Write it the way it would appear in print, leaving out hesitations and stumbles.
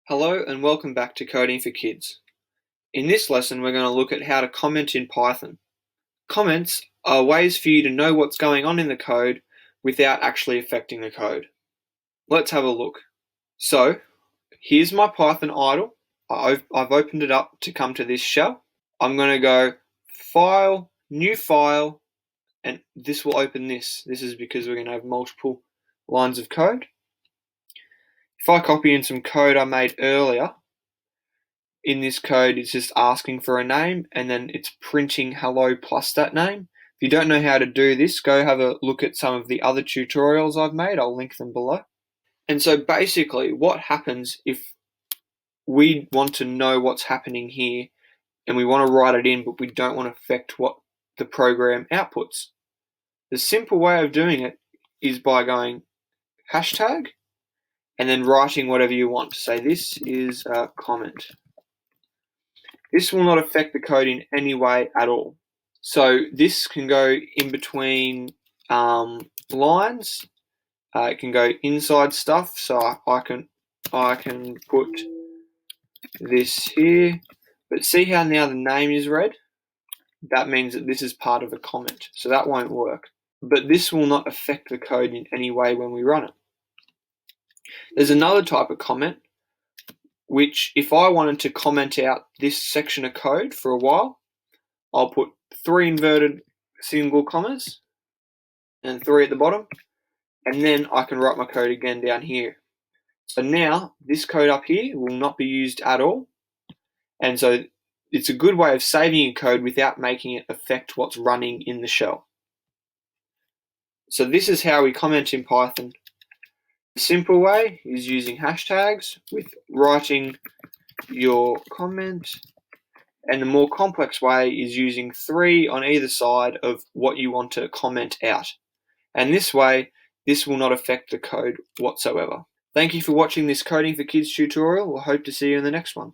Hello and welcome back to Coding for Kids. In this lesson we're going to look at how to comment in Python. Comments are ways for you to know what's going on in the code without actually affecting the code. Let's have a look. So here's my Python idle. I've opened it up to come to this shell. I'm going to go File, New File, and this will open this. This is because we're going to have multiple lines of code. If I copy in some code I made earlier, in this code it's just asking for a name and then it's printing hello plus that name. If you don't know how to do this, go have a look at some of the other tutorials I've made. I'll link them below. And so basically what happens if we want to know what's happening here and we want to write it in but we don't want to affect what the program outputs. The simple way of doing it is by going hashtag and then writing whatever you want. Say this is a comment. This will not affect the code in any way at all. So this can go in between lines. It can go inside stuff. So I can put this here. But see how now the name is red? That means that this is part of a comment. So that won't work. But this will not affect the code in any way when we run it. There's another type of comment, which if I wanted to comment out this section of code for a while, I'll put 3 inverted single commas and 3 at the bottom, and then I can write my code again down here. So now this code up here will not be used at all, and so it's a good way of saving your code without making it affect what's running in the shell. So this is how we comment in Python. The simple way is using hashtags with writing your comment, and the more complex way is using 3 on either side of what you want to comment out. And this way, this will not affect the code whatsoever. Thank you for watching this Coding for Kids tutorial. We'll hope to see you in the next one.